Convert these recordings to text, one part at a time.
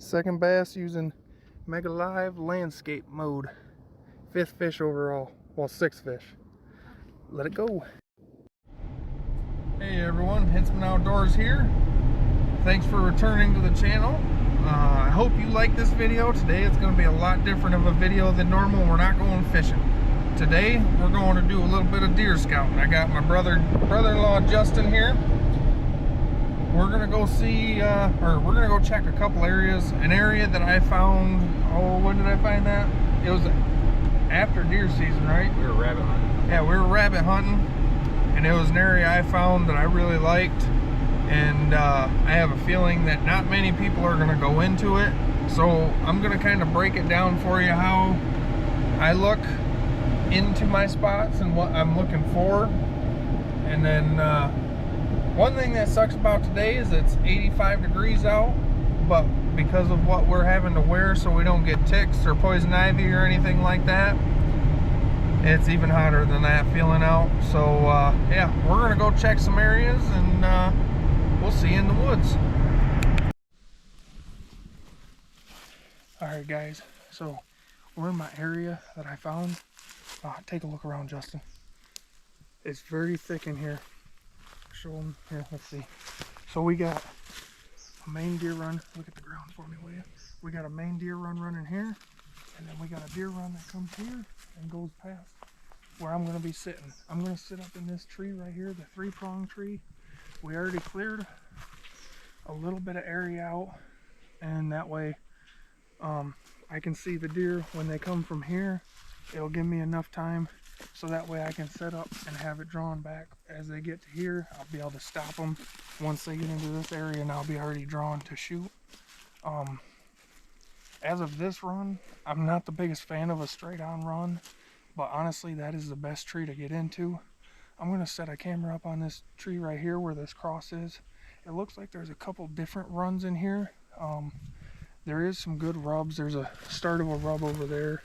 Second bass using Mega Live landscape mode. 5th fish overall. Well, 6th fish. Let it go. Hey everyone, Hintzman Outdoors here. Thanks for returning to the channel. I hope you like this video. Today it's going to be a lot different of a video than normal. We're not going fishing. Today we're going to do a little bit of deer scouting. I got my brother-in-law Justin here. We're gonna go see, we're gonna go check a couple areas. An area that I found, when did I find that? It was after deer season, right? We were rabbit hunting. Yeah, we were rabbit hunting, and it was an area I found that I really liked, and I have a feeling that not many people are gonna go into it. So I'm gonna kind of break it down for you how I look into my spots and what I'm looking for, and then one thing that sucks about today is it's 85 degrees out, but because of what we're having to wear so we don't get ticks or poison ivy or anything like that, it's even hotter than that feeling out. So yeah, we're gonna go check some areas, and we'll see you in the woods. Alright guys, so we're in my area that I found. Take a look around, Justin. It's very thick in here. Show them here. Let's see. So we got a main deer run. Look at the ground for me, will you? We got a main deer run running here, and then we got a deer run that comes here and goes past where I'm going to be sitting. I'm going to sit up in this tree right here, the 3-prong tree. We already cleared a little bit of area out, and that way I can see the deer when they come from here. It'll give me enough time so that way I can set up and have it drawn back. As they get to here, I'll be able to stop them once they get into this area, and I'll be already drawn to shoot. As of this run, I'm not the biggest fan of a straight on run, but honestly that is the best tree to get into. I'm going to set a camera up on this tree right here where this cross is. It looks like there's a couple different runs in here. There is some good rubs. There's a start of a rub over there,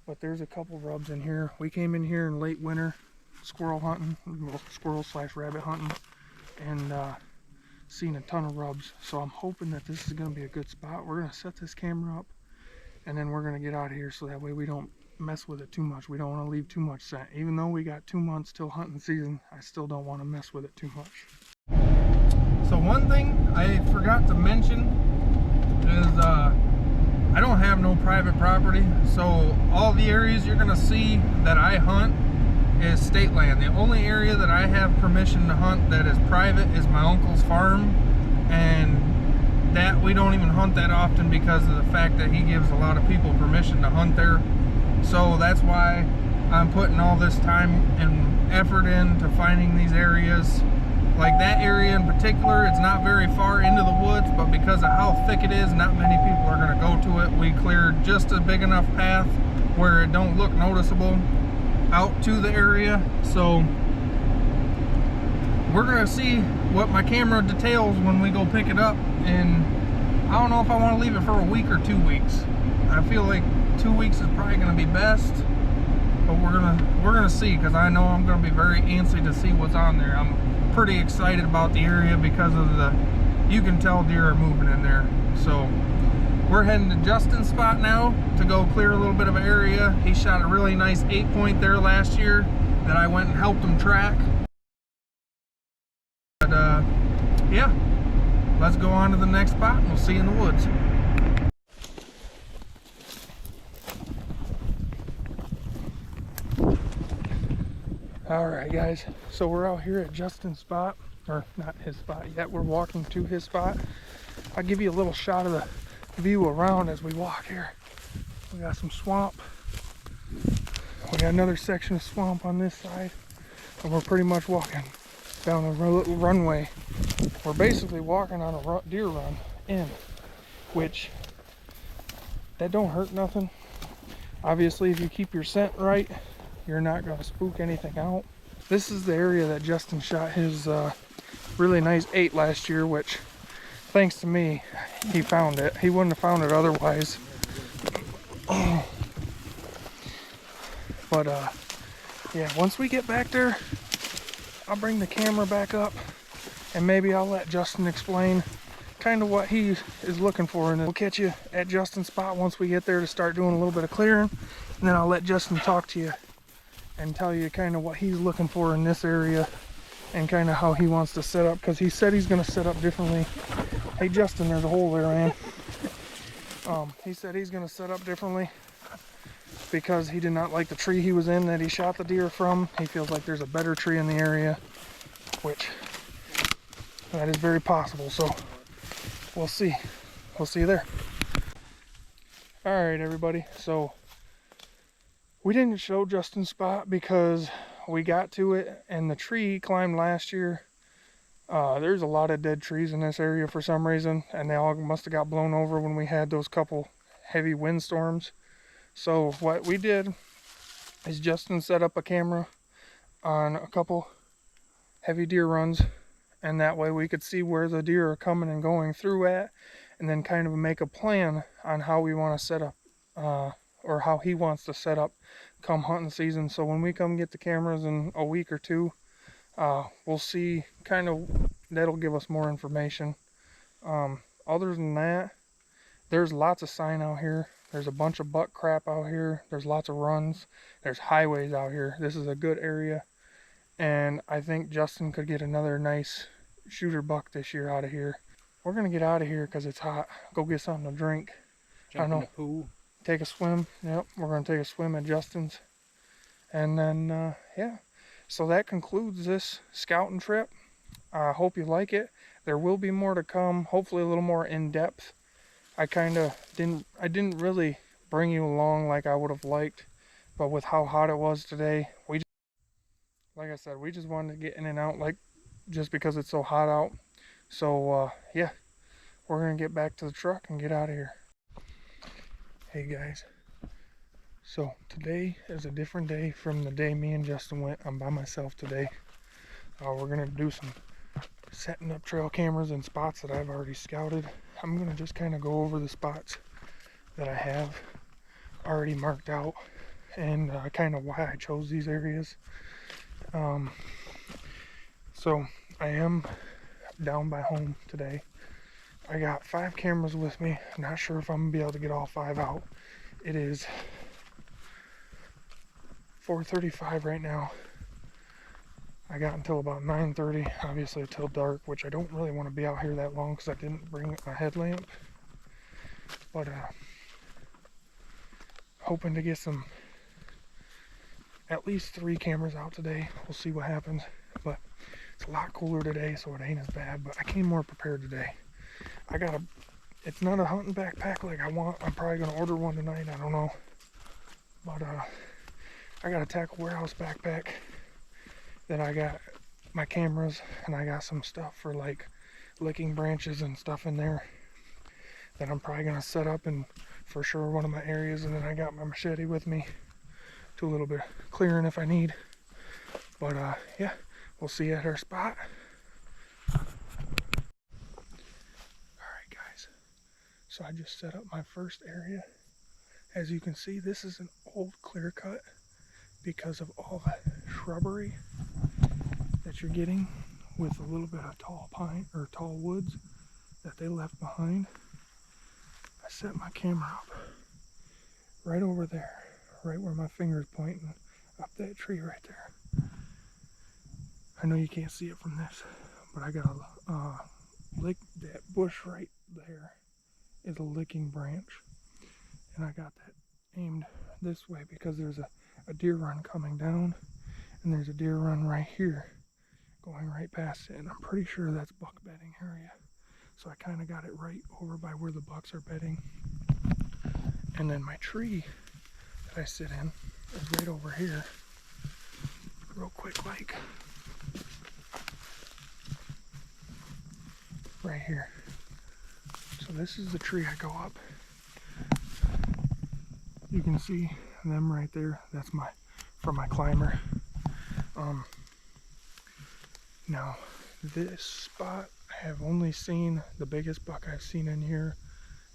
but there's a couple rubs in here. We came in here in late winter squirrel hunting, well, squirrel/rabbit hunting, and seen a ton of rubs. So I'm hoping that this is going to be a good spot. We're going to set this camera up, and then we're going to get out of here so that way we don't mess with it too much. We don't want to leave too much scent. Even though we got 2 months till hunting season, I still don't want to mess with it too much. So one thing I forgot to mention is I don't have no private property, so all the areas you're gonna see that I hunt is state land. The only area that I have permission to hunt that is private is my uncle's farm, and that we don't even hunt that often because of the fact that he gives a lot of people permission to hunt there. So that's why I'm putting all this time and effort into finding these areas. Like that area in particular, it's not very far into the woods, but because of how thick it is, not many people are going to go to it. We cleared just a big enough path where it don't look noticeable out to the area. So we're going to see what my camera details when we go pick it up, and I don't know if I want to leave it for a week or 2 weeks. I feel like 2 weeks is probably going to be best, but we're gonna see, because I know I'm going to be very antsy to see what's on there. I'm pretty excited about the area because of you can tell deer are moving in there. So we're heading to Justin's spot now to go clear a little bit of an area. He shot a really nice 8-point there last year that I went and helped him track. But yeah, let's go on to the next spot and we'll see you in the woods. Alright guys, so we're out here at Justin's spot, or not his spot yet, we're walking to his spot. I'll give you a little shot of the view around as we walk here. We got some swamp, we got another section of swamp on this side, and we're pretty much walking down a little runway. We're basically walking on a deer run in, which that don't hurt nothing. Obviously if you keep your scent right, you're not going to spook anything out. This is the area that Justin shot his really nice 8 last year, which thanks to me he found it. He wouldn't have found it otherwise. But yeah, once we get back there, I'll bring the camera back up and maybe I'll let Justin explain kind of what he is looking for. And we'll catch you at Justin's spot once we get there to start doing a little bit of clearing. And then I'll let Justin talk to you and tell you kind of what he's looking for in this area and kind of how he wants to set up, because he said he's going to set up differently. Hey Justin, there's a hole there, man. He said he's going to set up differently because he did not like the tree he was in that he shot the deer from. He feels like there's a better tree in the area, which that is very possible. So we'll see. We'll see you there. All right, everybody. So we didn't show Justin's spot because we got to it and the tree he climbed last year. There's a lot of dead trees in this area for some reason, and they all must have got blown over when we had those couple heavy windstorms. So what we did is Justin set up a camera on a couple heavy deer runs, and that way we could see where the deer are coming and going through at, and then kind of make a plan on how we want to set up, or how he wants to set up come hunting season. So when we come get the cameras in a week or two, we'll see kind of, that'll give us more information. Other than that, there's lots of sign out here. There's a bunch of buck crap out here. There's lots of runs. There's highways out here. This is a good area. And I think Justin could get another nice shooter buck this year out of here. We're going to get out of here because it's hot. Go get something to drink. Jump in the pool. Take a swim. Yep, we're going to take a swim at Justin's. And then, yeah. So that concludes this scouting trip. I hope you like it. There will be more to come. Hopefully a little more in-depth. I didn't really bring you along like I would have liked, but with how hot it was today, like I said, we just wanted to get in and out, like, just because it's so hot out. So yeah, we're gonna get back to the truck and get out of here. Hey guys, so today is a different day from the day me and Justin went. I'm by myself today. We're gonna do some setting up trail cameras in spots that I've already scouted. I'm gonna just kind of go over the spots that I have already marked out and kind of why I chose these areas. So I am down by home today. I got 5 cameras with me. I'm not sure if I'm gonna be able to get all 5 out. It is 4:35 right now. I got until about 9:30, obviously until dark, which I don't really want to be out here that long because I didn't bring my headlamp. But hoping to get at least 3 cameras out today. We'll see what happens. But it's a lot cooler today, so it ain't as bad. But I came more prepared today. It's not a hunting backpack like I want. I'm probably gonna order one tonight. I don't know. But I got a tackle warehouse backpack. Then I got my cameras, and I got some stuff for like licking branches and stuff in there that I'm probably gonna set up in for sure one of my areas. And then I got my machete with me, do a little bit of clearing if I need. But yeah, we'll see you at our spot. Alright guys, so I just set up my first area. As you can see, this is an old clear cut because of all the shrubbery that you're getting with a little bit of tall pine or tall woods that they left behind. I set my camera up right over there, right where my finger's pointing, up that tree right there. I know you can't see it from this, but I got a lick, that bush right there is a licking branch, and I got that aimed this way because there's a deer run coming down, and there's a deer run right here going right past it, and I'm pretty sure that's buck bedding area. So I kind of got it right over by where the bucks are bedding. And then my tree that I sit in is right over here. Real quick, like right here. So this is the tree I go up. You can see them right there. That's for my climber. Now this spot, I have only seen, the biggest buck I've seen in here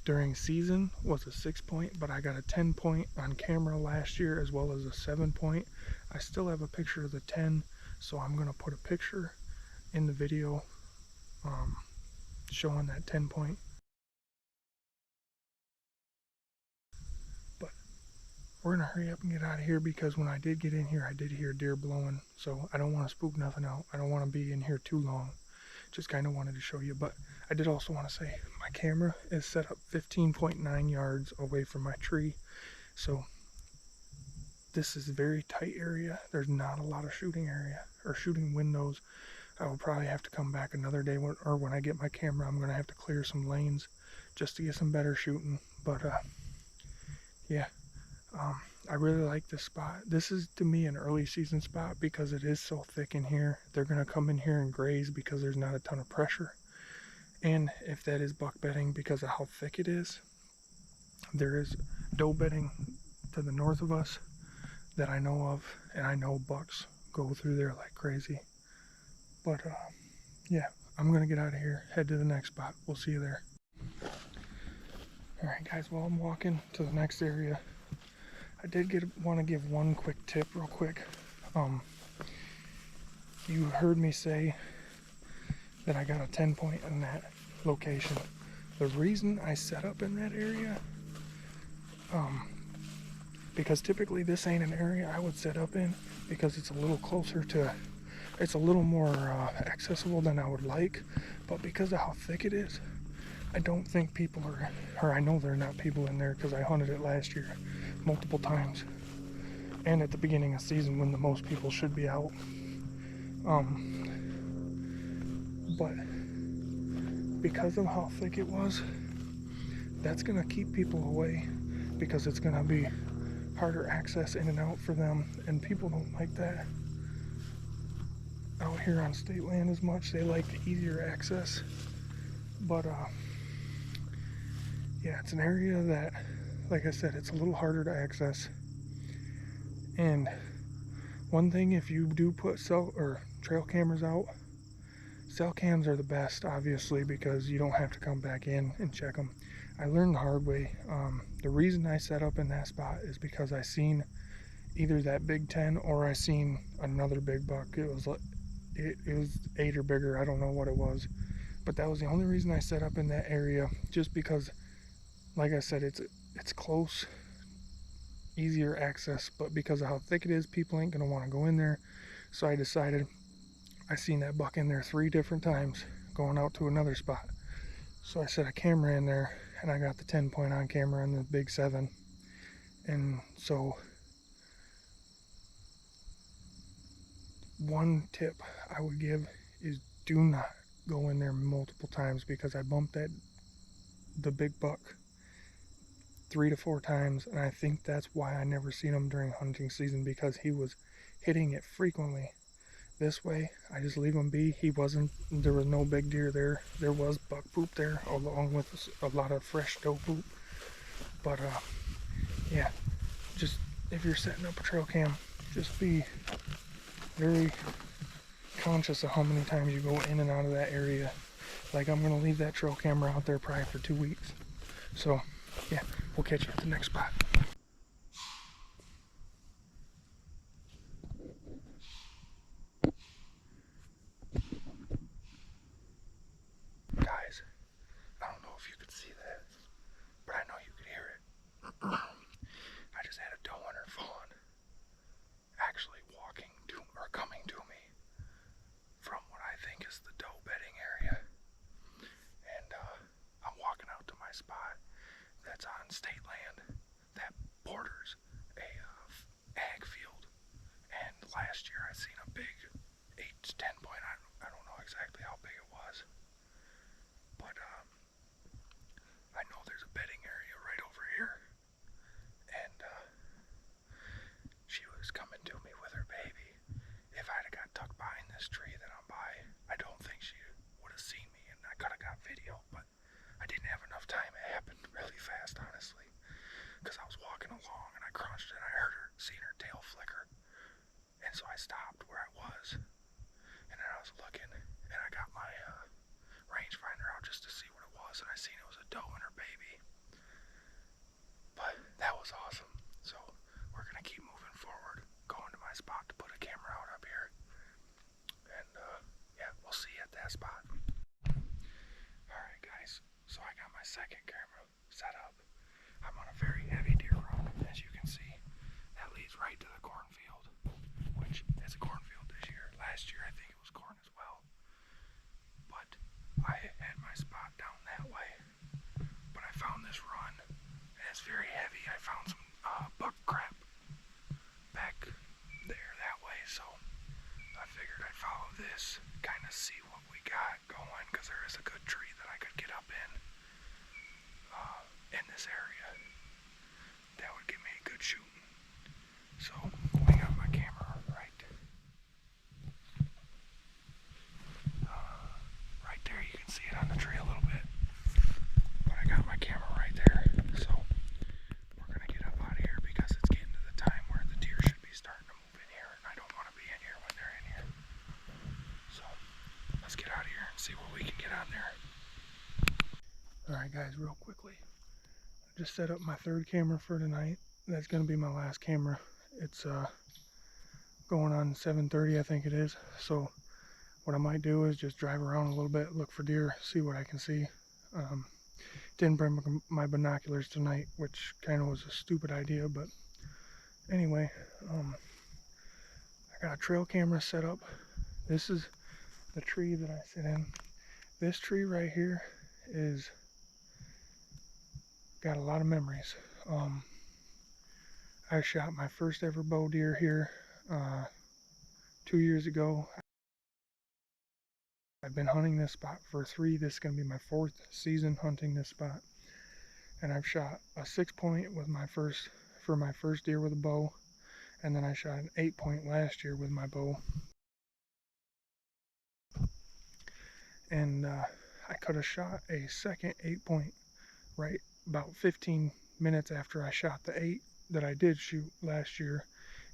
during season was a 6-point, but I got a 10-point on camera last year as well as a 7-point. I still have a picture of the 10, so I'm gonna put a picture in the video showing that 10 point. But we're gonna hurry up and get out of here because when I did get in here, I did hear deer blowing. So I don't want to spook nothing out. I don't want to be in here too long. Just kind of wanted to show you. But I did also want to say my camera is set up 15.9 yards away from my tree. So this is a very tight area. There's not a lot of shooting area or shooting windows. I will probably have to come back another day or when I get my camera, I'm going to have to clear some lanes just to get some better shooting. But yeah, I really like this spot. This is to me an early season spot because it is so thick in here. They're going to come in here and graze because there's not a ton of pressure. And if that is buck bedding because of how thick it is, there is doe bedding to the north of us that I know of, and I know bucks go through there like crazy. But yeah, I'm gonna get out of here, head to the next spot. We'll see you there. Alright guys, while I'm walking to the next area, I did want to give one quick tip real quick. You heard me say that I got a 10 point in that location. The reason I set up in that area, because typically this ain't an area I would set up in because it's a little closer to, it's a little more accessible than I would like, but because of how thick it is, I don't think people are, or I know there are not people in there because I hunted it last year multiple times and at the beginning of season when the most people should be out. But because of how thick it was, that's gonna keep people away because it's gonna be harder access in and out for them, and people don't like that out here on state land as much. They like the easier access. But yeah, it's an area that, like I said, it's a little harder to access. And one thing, if you do put trail cameras out, cell cams are the best, obviously, because you don't have to come back in and check them. I learned the hard way. The reason I set up in that spot is because I seen either that big 10 or I seen another big buck. It was 8 or bigger. I don't know what it was, but that was the only reason I set up in that area. Just because, like I said, it's close, easier access, but because of how thick it is, people ain't gonna want to go in there. So I decided, I seen that buck in there 3 different times going out to another spot. So I set a camera in there and I got the 10 point on camera and the big 7. And so one tip I would give is do not go in there multiple times, because I bumped the big buck 3 to 4 times, and I think that's why I never seen him during hunting season, because he was hitting it frequently. This way, I just leave him be. There was no big deer there. There was buck poop there, along with a lot of fresh doe poop. But yeah, just if you're setting up a trail cam, just be very conscious of how many times you go in and out of that area. Like, I'm gonna leave that trail camera out there probably for 2 weeks. So yeah, we'll catch you at the next spot. Guys, I don't know if you could see that, but I know you could hear it. I just had a doe and her fawn actually walking to, or coming to me from what I think is the doe bedding area. And I'm walking out to my spot that's on state land that borders a ag field. And last year I seen a big 8 to 10 point. I don't know exactly how big it was, but I know there's a bedding area right over here. And she was coming to me with her baby. If I'd have got tucked behind this tree that I'm by, I don't think she would have seen me, and I could have got video, but I didn't have enough time. It happened really fast, honestly, because I was walking along and I crunched and I heard her, seen her tail flicker, and so I stopped where I was, and then I was looking, and I got second camera set up. I'm on a very heavy deer run, as you can see. That leads right to the cornfield, which is a cornfield this year. Last year I think it was corn as well. But I had my spot down that way. But I found this run, and it's very heavy. I found some buck crap back there that way, so I figured I'd follow this, kind of see what we got going, because there is a good tree that I could get up in this area. That would give me good shooting. So we got my camera right there. You can see it on the tree a little bit, but I got my camera right there. So we're gonna get up out of here because it's getting to the time where the deer should be starting to move in here, and I don't want to be in here when they're in here. So let's get out of here and see what we can get on there. Alright guys, real quickly, I just set up my third camera for tonight. That's going to be my last camera. It's going on 7:30, I think it is. So what I might do is just drive around a little bit, look for deer, see what I can see. Didn't bring my binoculars tonight, which kind of was a stupid idea, but anyway, I got a trail camera set up. This is the tree that I sit in. This tree right here is got a lot of memories. I shot my first ever bow deer here 2 years ago. I've been hunting this spot for this is going to be my 4th season hunting this spot. And I've shot a 6-point with for my first deer with a bow. And then I shot an 8-point last year with my bow. And I could have shot a second 8-point right about 15 minutes after I shot the 8 that I did shoot last year.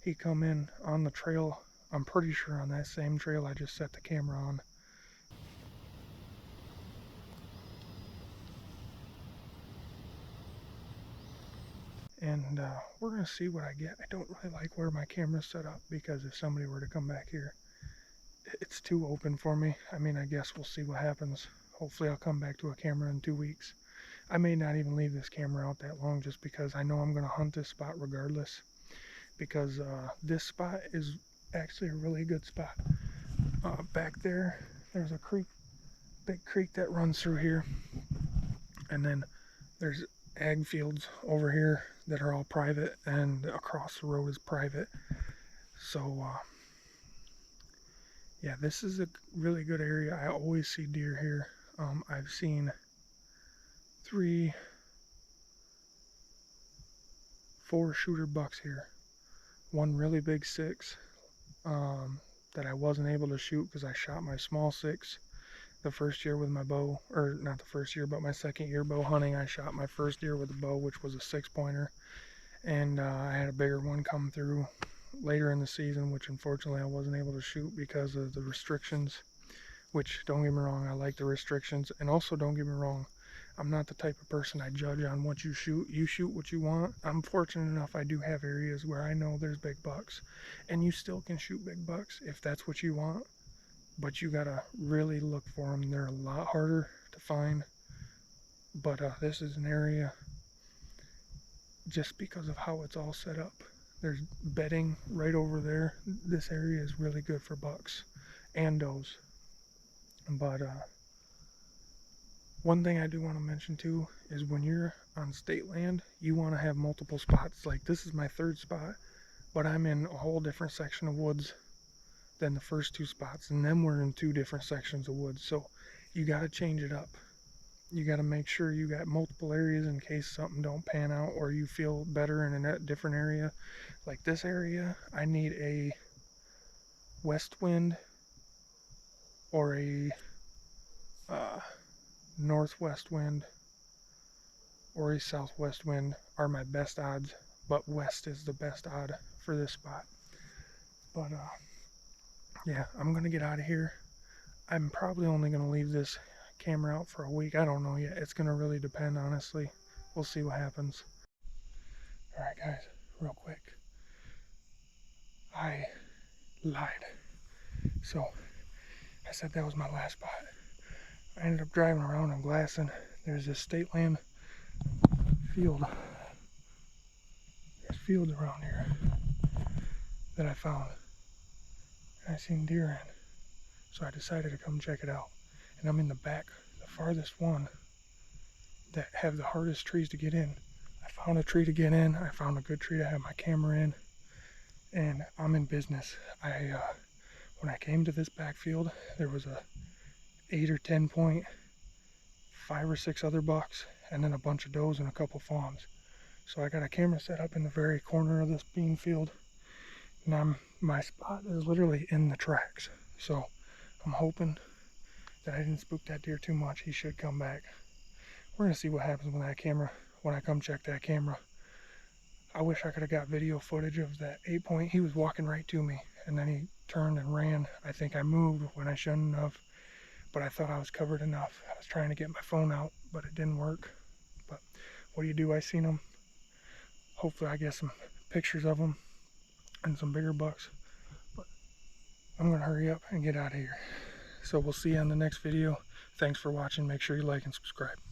He come in on the trail, I'm pretty sure on that same trail I just set the camera on. And we're going to see what I get. I don't really like where my camera's set up because if somebody were to come back here, it's too open for me. I mean, I guess we'll see what happens. Hopefully I'll come back to a camera in 2 weeks. I may not even leave this camera out that long just because I know I'm going to hunt this spot regardless. Because this spot is actually a really good spot. Back there, there's a creek, big creek that runs through here. And then there's ag fields over here that are all private, and across the road is private. So, yeah, this is a really good area. I always see deer here. I've seen 4 shooter bucks here. One really big 6 that I wasn't able to shoot because I shot my small 6 the first year with my bow, or not the first year, but my second year bow hunting. I shot my first deer with a bow, which was a 6-pointer, and I had a bigger one come through later in the season, which unfortunately I wasn't able to shoot because of the restrictions. Which, don't get me wrong, I like the restrictions, and also don't get me wrong, I'm not the type of person I judge on what you shoot. You shoot what you want. I'm fortunate enough I do have areas where I know there's big bucks, and you still can shoot big bucks if that's what you want. But you gotta really look for them. They're a lot harder to find. But this is an area, just because of how it's all set up. There's bedding right over there. This area is really good for bucks and does. But one thing I do want to mention too is when you're on state land, you want to have multiple spots. Like this is my 3rd spot, but I'm in a whole different section of woods than the first 2 spots, and then we're in 2 different sections of woods. So you got to change it up. You got to make sure you got multiple areas in case something don't pan out or you feel better in a different area. Like this area, I need a west wind or a northwest wind or a southwest wind are my best odds, but west is the best odd for this spot. But yeah, I'm gonna get out of here. I'm probably only gonna leave this camera out for a week. I don't know yet. It's gonna really depend, honestly. We'll see what happens. Alright guys, real quick, I lied. So I said that was my last spot. I ended up driving around and glassing There's this state land field. There's fields around here that I found. And I seen deer in. So I decided to come check it out. And I'm in the back, the farthest one that have the hardest trees to get in. I found a tree to get in. I found a good tree to have my camera in. And I'm in business. When I came to this backfield, there was a 8 or 10 point, 5 or 6 other bucks, and then a bunch of does and a couple fawns. So I got a camera set up in the very corner of this bean field, and my spot is literally in the tracks. So I'm hoping that I didn't spook that deer too much. He should come back. We're gonna see what happens with that camera when I come check that camera. I wish I could have got video footage of that 8 point. He was walking right to me, and then he turned and ran. I think I moved when I shouldn't have, but I thought I was covered enough. I was trying to get my phone out, but it didn't work. But what do you do? I seen him. Hopefully I get some pictures of him and some bigger bucks. But I'm gonna hurry up and get out of here. So we'll see you on the next video. Thanks for watching. Make sure you like and subscribe.